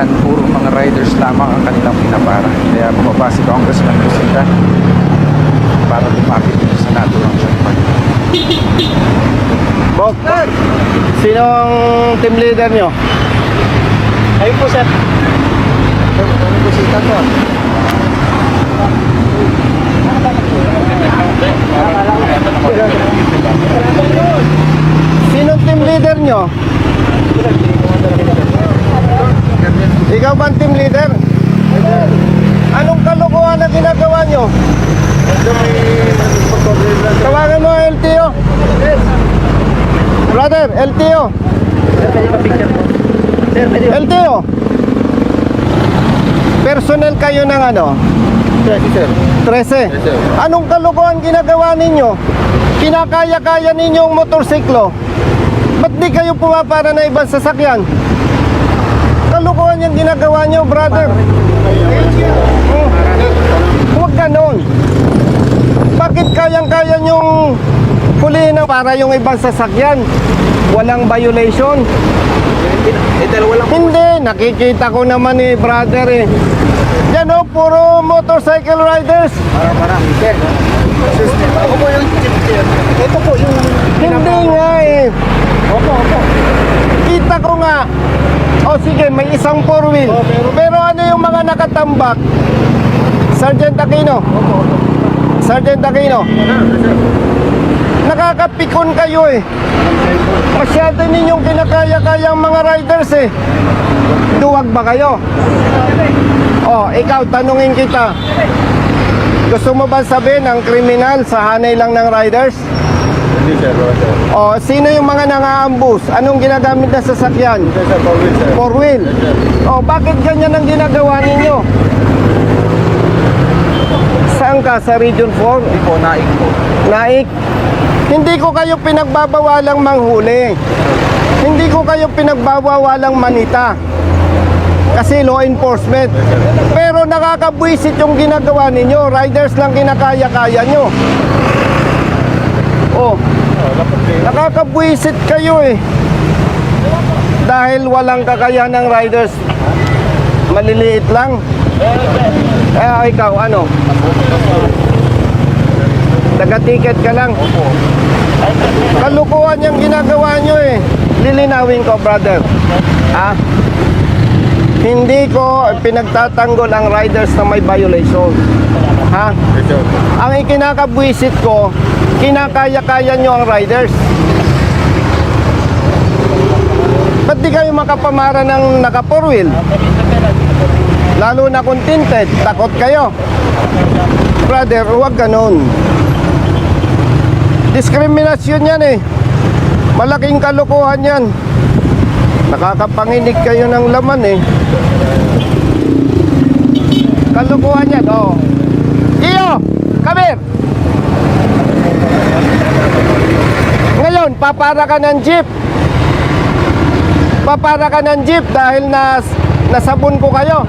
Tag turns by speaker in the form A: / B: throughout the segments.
A: saan puro mga riders lamang ang kanilang pinapara. Kaya bumaba si Congressman Lucita para lumapit dito sa naturang checkpoint.
B: Bok, sino ang team leader nyo?
C: Ayun po, sir.
B: Busita to. Sino team leader nyo? Ikaw ba ang team leader? Anong kalokohan na ginagawa nyo? Tawagan mo ang LTO. Brother, LTO. LTO. Personnel kayo ng ano? 13. Anong kalokohan ginagawa ninyo? Kinakaya-kaya ninyo ang motorsiklo. Ba't di kayo pumapara na ibang sasakyan? Kalokohan yung ginagawa nyo, brother. Huwag ganon. Bakit kayang-kaya nyong hulihin para yung ibang sasakyan? Walang violation. Hindi, nakikita ko naman brother Yan puro motorcycle riders.
C: Sir. Ako po yung chip, sir. Ito po yung...
B: Hindi nga
C: Opo.
B: Kita ko nga. O sige, may isang 4-wheel. Pero ano yung mga nakatambak? Sergeant Aquino. Sergeant Aquino. Nakakapikon kayo Masyado ninyong kinakaya-kaya ang mga riders Duwag ba kayo? Ikaw, tanungin kita. Gusto mo ba sabihin ang kriminal sa hanay lang ng riders?
C: Hindi, sir.
B: Sino yung mga nang-aambus? Anong ginagamit na sasakyan?
C: 4-wheel, sir.
B: 4-wheel? Bakit ganyan ang ginagawa ninyo? Saan ka? Sa Region 4?
A: Hindi po, naik po.
B: Naik? Hindi ko kayo pinagbabawalang manghuli. Hindi ko kayo pinagbabawalang manita. Kasi law enforcement. Pero nakakabwisit yung ginagawa ninyo. Riders lang kinakaya-kaya nyo. Nakakabwisit kayo Dahil walang kakayahan ng riders. Maliliit lang. Ikaw, ano? Taga-ticket ka lang. Kalukuhan yung ginagawa nyo Lilinawin ko, brother. Hindi ko pinagtatanggol ang riders na may violation. Ang ikinakabwisit ko, kinakaya-kaya nyo ang riders. Ba't di kayo makapamara ng naka 4-wheel? Lalo na kung tinted, takot kayo. Brother, huwag ganon. Diskriminasyon yan Malaking kalokohan yan. Nakakapanginig kayo ng laman Kalokohan yan Iyo, come here. Ngayon, papara ka ng jeep. Papara ka ng jeep dahil nasabon ko kayo.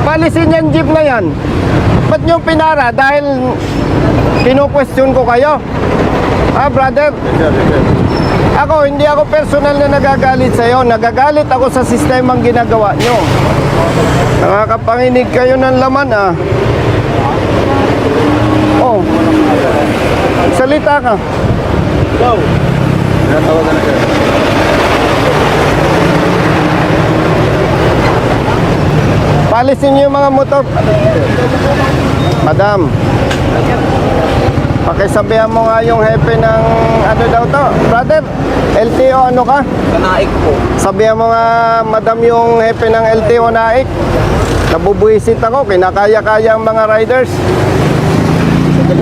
B: Palisin yung jeep na yan. Ba't nyo pinara? Dahil kinu-question ko kayo. Brother? Ako, hindi ako personal na nagagalit sa'yo. Nagagalit ako sa sistemang ginagawa nyo. Nakakapanginig kayo ng laman salita ka.
C: Go! Natawagan na, sir.
B: Palisin nyo yung mga motor. Madam, pakisabihan mo nga yung hepe ng ano daw to. Brother, LTO ano ka?
A: Naik po.
B: Sabihan mo nga, madam, yung hepe ng LTO Naik. Nabubuisit ako, kinakaya-kaya ang mga riders.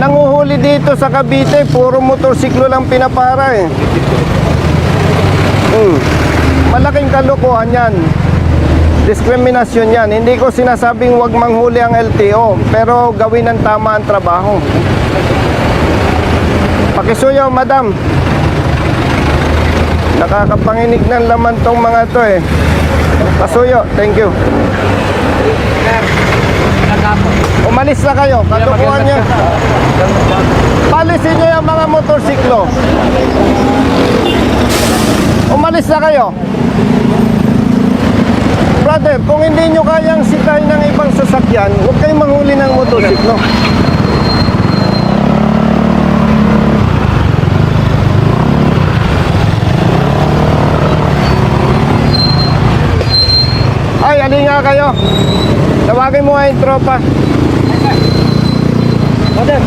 B: Nanguhuli dito sa Cavite, puro motorsiklo lang pinapara Malaking kalokohan yan. Diskriminasyon yan. Hindi ko sinasabing huwag manghuli ang LTO, pero gawin ng tama ang trabaho. Pakisuyo, madam. Nakakapanginig ng laman tong mga to Pasuyo, thank you. Umalis na kayo, katukuhan nyo. Palisin nyo yung mga motorsiklo. Umalis na kayo. Brother, kung hindi nyo kayang sikay ng ibang sasakyan, huwag kayong manghuli ng motorsiklo. Ay, alin nga kayo. Tawagin mo nga yung tropa.
C: Brother.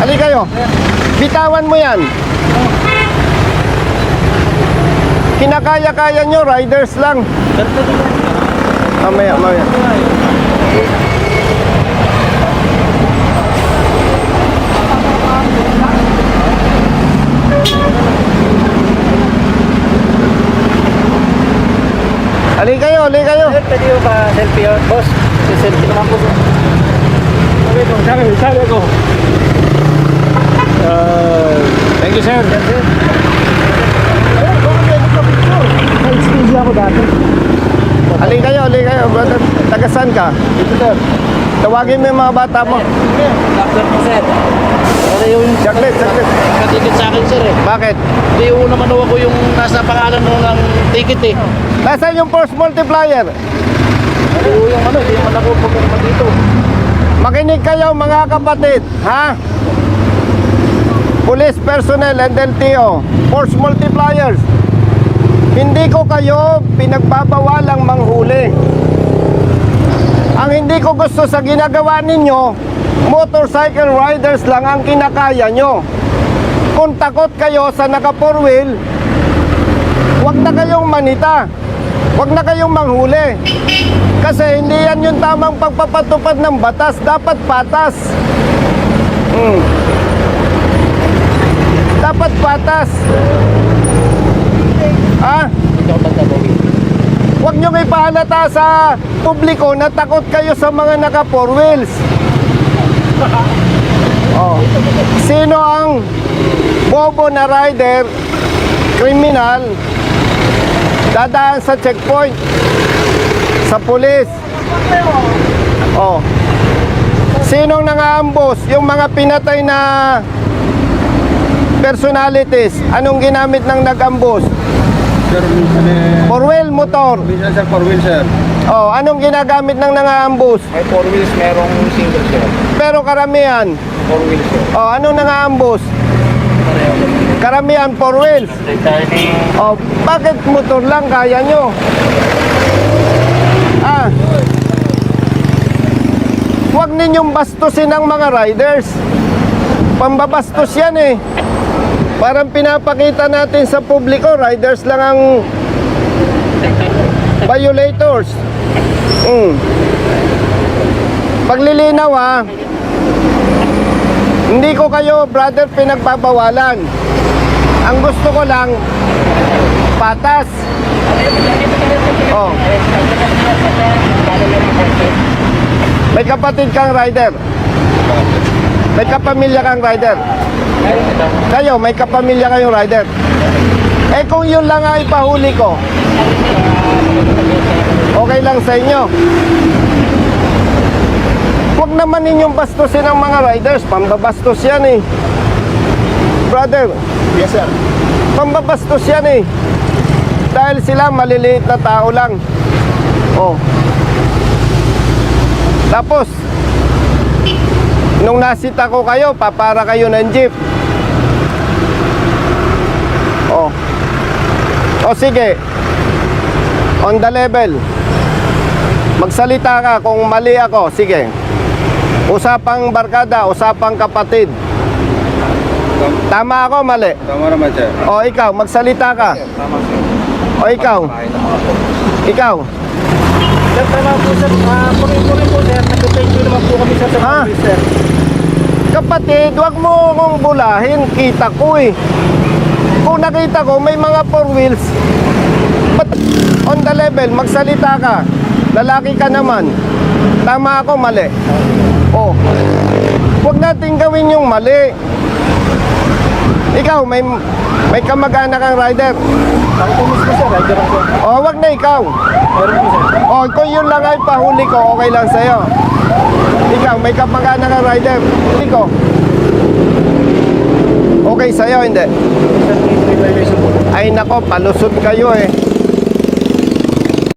B: Alin kayo. Bitawan mo yan. Kinakaya-kaya nyo, riders lang. Mamaya. Alin kayo.
C: Pwede mo ba selfie yun, boss? Selfie naman po. Sabi ko.
A: Thank you, sir.
C: Nag-excuse ako dati.
B: Alin kayo, brother. Tagasan ka.
C: Dito, sir.
B: Tawagin mo yung mga bata mo.
C: Doctor po, sir. Ano yung
B: Saglit.
C: ticket sa akin, sir, eh.
B: Bakit?
C: Hindi yung naman ako yung nasa pangalan ng ticket, eh.
B: Nasaan yung force multiplier?
C: Hindi yung ano, hindi naman ako pumunta dito.
B: Makinig kayo mga kapatid, ha? Police personnel and LTO, force multipliers. Hindi ko kayo pinagbabawalang manghuli. Ang hindi ko gusto sa ginagawa ninyo, motorcycle riders lang ang kinakaya nyo. Kung takot kayo sa naka 4-wheel, huwag na kayong manita. Huwag na kayong manghuli. Kasi hindi yan yung tamang pagpapatupad ng batas. Dapat patas. Dapat patas.
C: Hindi ako magtabawi.
B: Huwag nyo ipahalata sa publiko na takot kayo sa mga naka 4 wheels. Oh. Sino ang bobo na rider, kriminal, dadaan sa checkpoint, sa pulis? Oh. Sinong nangaambos? Yung mga pinatay na personalities. Anong ginamit ng nag-ambos?
A: Sir, minsan eh...
B: 4-wheel motor.
A: Minsan, sir, 4-wheel, sir.
B: Oh, anong ginagamit ng nangaambos?
C: May 4 wheels, merong single, sir.
B: Pero karamihan.
C: 4 wheels, sir.
B: Oh, anong nangaambos? Karamihan 4 wheels.
C: Returning.
B: Oh, bakit motor lang kaya nyo? Huwag ninyong bastusin ang mga riders. Pambabastos yan eh. Parang pinapakita natin sa publiko, riders lang ang violators. Paglilinaw ha, hindi ko kayo, brother, pinagbabawalan. Ang gusto ko lang, patas. Oh. May kapatid kang rider. May kapamilya kang rider. Kayo, may kapamilya kayong rider. Eh kung yun lang ay pahuli ko, okay lang sa inyo. Huwag naman ninyong bastusin ang mga riders. Pambabastos yan eh. Brother.
C: Yes, sir.
B: Pambabastos yan eh. Dahil sila maliliit na tao lang. Oh. Tapos nung nasita ko kayo, papara kayo ng jeep. Oh. O sige. On the level. Magsalita ka kung mali ako. Sige. Usapang barkada, usapang kapatid. Tama ako, mali?
A: Tama naman, sir.
B: O ikaw, magsalita ka.
C: Tama, sir.
B: O ikaw. Ikaw.
C: Sir, tama po, sir. Puri-puri po, sir. Nag-thank you naman po kami, sir, sa
B: Ha?
C: service, sir.
B: Kapatid, wag mo akong bulahin. Kita ko eh. Kung nakita ko, may mga 4 wheels. But on the level, magsalita ka. Lalaki ka naman. Tama ako, mali. Oh. Huwag natin gawin yung mali. Ikaw, may kamag-anak kang rider.
C: Ako po mismo, sir. Rider ako.
B: Oh, wag na ikaw.
C: Meron po, sir.
B: Oh, kung yun lang ay pahuli ko, okay lang sa'yo. Ikaw, may kamag-anak kang rider. Huli ko. Okay sa'yo, hindi?
C: Sir, may violation po.
B: Ay nako, palusot kayo eh.